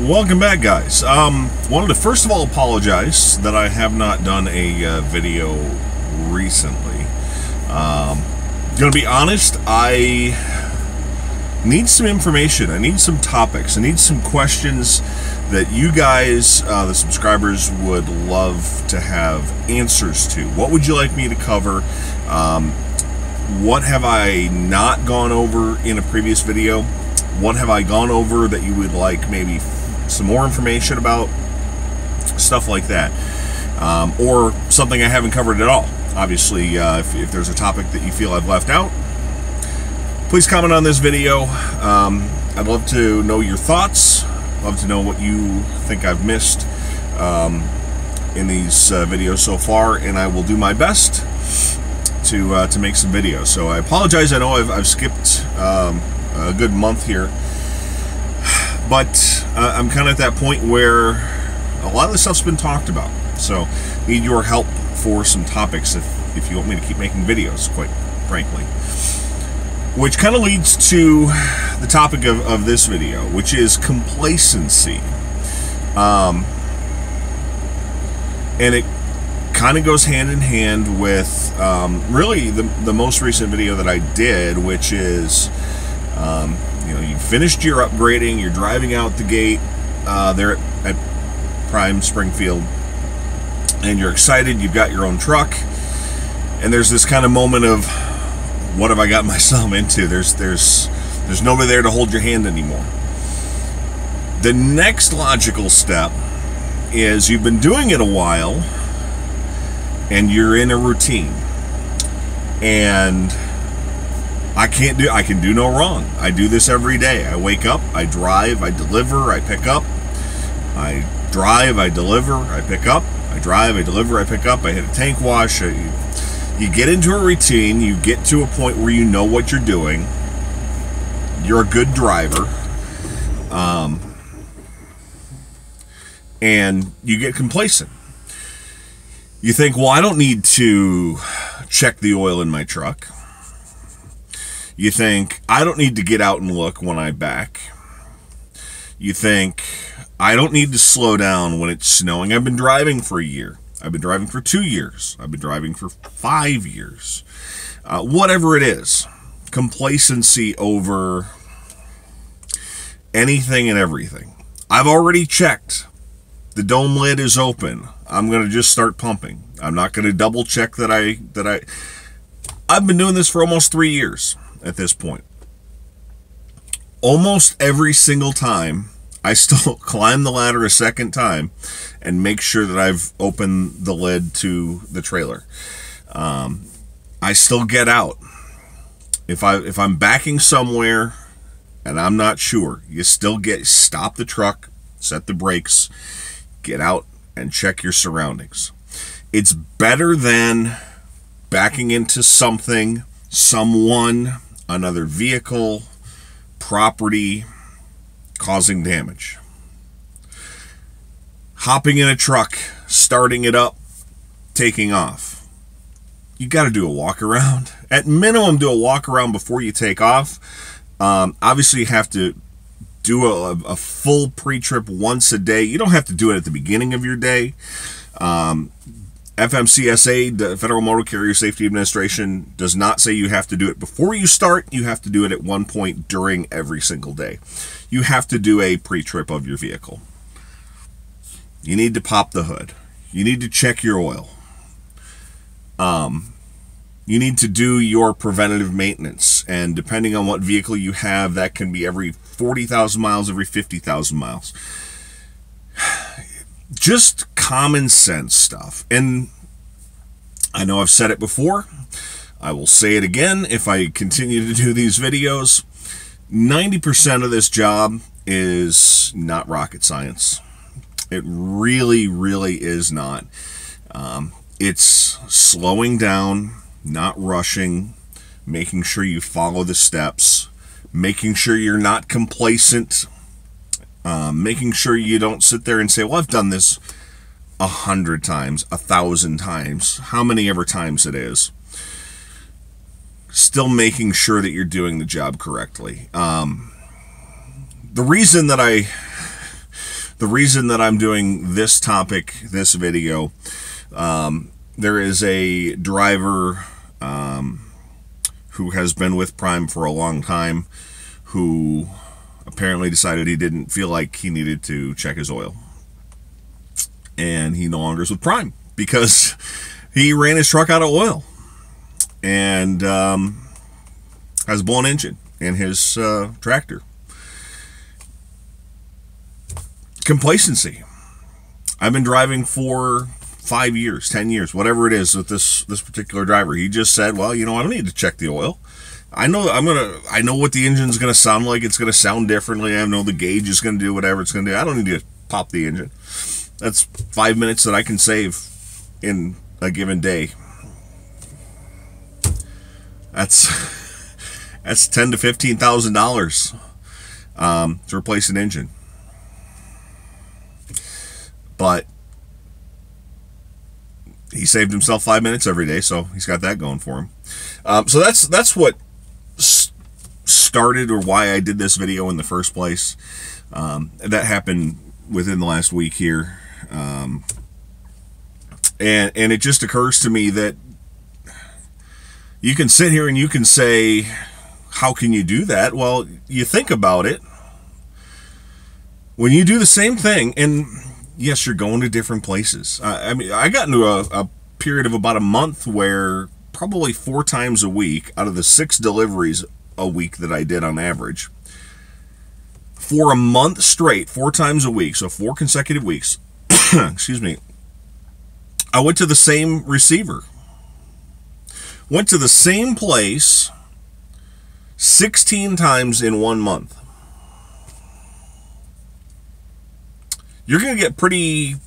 Welcome back, guys. Wanted to first of all apologize that I have not done a video recently. Gonna be honest, I need some information. I need some topics. I need some questions that you guys, the subscribers, would love to have answers to. What would you like me to cover? What have I not gone over in a previous video? What have I gone over that you would like maybe some more information about? Stuff like that. Or something I haven't covered at all. Obviously, if there's a topic that you feel I've left out, please comment on this video. I'd love to know your thoughts. Love to know what you think I've missed in these videos so far, and I will do my best to make some videos. So I apologize. I know I've skipped a good month here, but I'm kind of at that point where a lot of the stuff's been talked about. So need your help for some topics if you want me to keep making videos, quite frankly. Which kind of leads to the topic of this video, which is complacency. And it kind of goes hand in hand with really the most recent video that I did, which is you know, you finished your upgrading, you're driving out the gate there at Prime Springfield, and you're excited, you've got your own truck, and there's this kind of moment of, what have I got myself into? There's nobody there to hold your hand anymore. The next logical step is you've been doing it a while, and you're in a routine, and I can do no wrong. I do this every day. I wake up, I drive, I deliver, I pick up. I drive, I deliver, I pick up. I drive, I deliver, I pick up. I hit a tank wash. You get into a routine. You get to a point where you know what you're doing. You're a good driver. And you get complacent. You think, well, I don't need to check the oil in my truck. You think, I don't need to get out and look when I back. You think, I don't need to slow down when it's snowing. I've been driving for a year. I've been driving for 2 years. I've been driving for 5 years. Whatever it is. Complacency over anything and everything. I've already checked. The dome lid is open. I'm going to just start pumping. I'm not going to double check that I've been doing this for almost 3 years at this point. Almost every single time, I still climb the ladder a second time and make sure that I've opened the lid to the trailer. I still get out. If I'm backing somewhere and I'm not sure, you still stop the truck, set the brakes, get out and check your surroundings. It's better than backing into something, someone, another vehicle, property, causing damage. Hopping in a truck, starting it up, taking off. You got to do a walk around. At minimum, do a walk around before you take off. Obviously, you have to do a full pre-trip once a day. You don't have to do it at the beginning of your day. FMCSA, the Federal Motor Carrier Safety Administration, does not say you have to do it before you start. You have to do it at one point during every single day. You have to do a pre-trip of your vehicle. You need to pop the hood. You need to check your oil. You need to do your preventative maintenance. And depending on what vehicle you have, that can be every 40,000 miles, every 50,000 miles. Just common sense stuff. And I know I've said it before. I will say it again if I continue to do these videos. 90% of this job is not rocket science. It really, really is not. It's slowing down, not rushing, making sure you follow the steps, making sure you're not complacent, making sure you don't sit there and say, well, I've done this 100 times, 1,000 times, how many ever times it is. Still making sure that you're doing the job correctly. The reason that I the reason that I'm doing this topic, this video, there is a driver who has been with Prime for a long time, who apparently decided he didn't feel like he needed to check his oil. And he no longer is with Prime because he ran his truck out of oil and has a blown engine in his tractor. Complacency. I've been driving for 5 years, 10 years, whatever it is with this particular driver. He just said, well, you know, I don't need to check the oil. I know what the engine's going to sound like. It's going to sound differently. I know the gauge is going to do whatever it's going to do. I don't need to pop the engine. That's 5 minutes that I can save in a given day. That's $10,000 to $15,000 to replace an engine. But he saved himself 5 minutes every day, so he's got that going for him. So that's what started, or why I did this video in the first place. That happened within the last week here, and it just occurs to me that you can sit here and you can say, how can you do that? Well, you think about it. When you do the same thing, and yes, you're going to different places. I mean, I got into a period of about a month where probably 4 times a week, out of the 6 deliveries a week that I did on average, for a month straight, 4 times a week, so 4 consecutive weeks, excuse me, I went to the same receiver. Went to the same place 16 times in 1 month. You're going to get pretty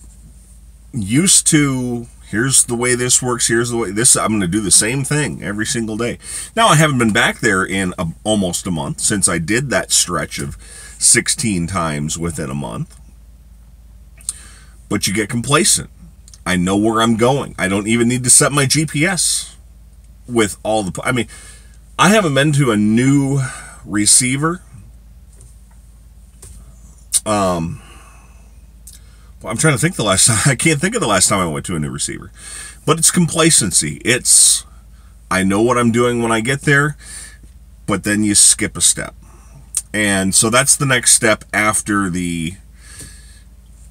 used to, here's the way this works, here's the way this, I'm going to do the same thing every single day. Now, I haven't been back there in almost a month since I did that stretch of 16 times within a month. But you get complacent. I know where I'm going. I don't even need to set my GPS with all the, I mean, I haven't been to a new receiver. I'm trying to think the last time. I can't think of the last time I went to a new receiver. But it's complacency. It's, I know what I'm doing when I get there, but then you skip a step. And so that's the next step after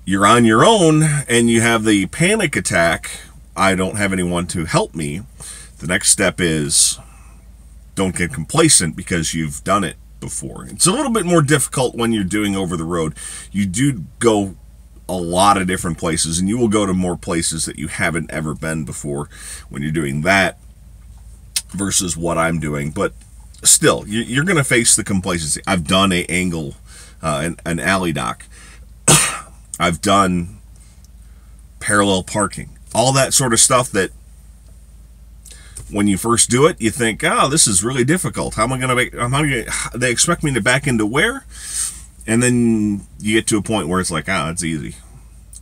you're on your own and you have the panic attack. I don't have anyone to help me. The next step is, don't get complacent because you've done it before. It's a little bit more difficult when you're doing over the road. You do go a lot of different places, and you will go to more places that you haven't ever been before when you're doing that versus what I'm doing. But still, you're going to face the complacency. I've done an alley dock. I've done parallel parking, all that sort of stuff that when you first do it, you think, oh, this is really difficult. How am I going to make, they expect me to back into where? And then you get to a point where it's like, ah, it's easy.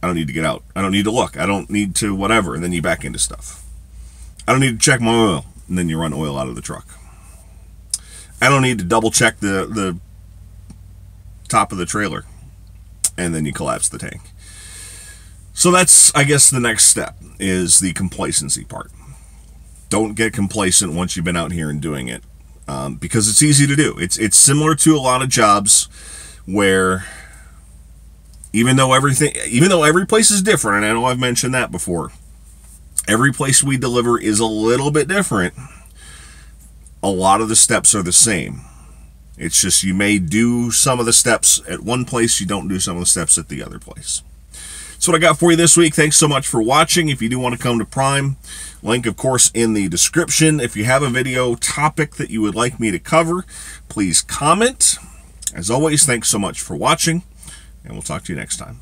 I don't need to get out. I don't need to look. I don't need to whatever. And then you back into stuff. I don't need to check my oil. And then you run oil out of the truck. I don't need to double check the top of the trailer. And then you collapse the tank. So that's, I guess, the next step is the complacency part. Don't get complacent once you've been out here and doing it. Because it's easy to do. It's similar to a lot of jobs where even though every place is different, and I know I've mentioned that before, every place we deliver is a little bit different. A lot of the steps are the same. It's just you may do some of the steps at one place, you don't do some of the steps at the other place. That's what I got for you this week. Thanks so much for watching. If you do want to come to Prime, link, of course, in the description. If you have a video topic that you would like me to cover, please comment. As always, thanks so much for watching, and we'll talk to you next time.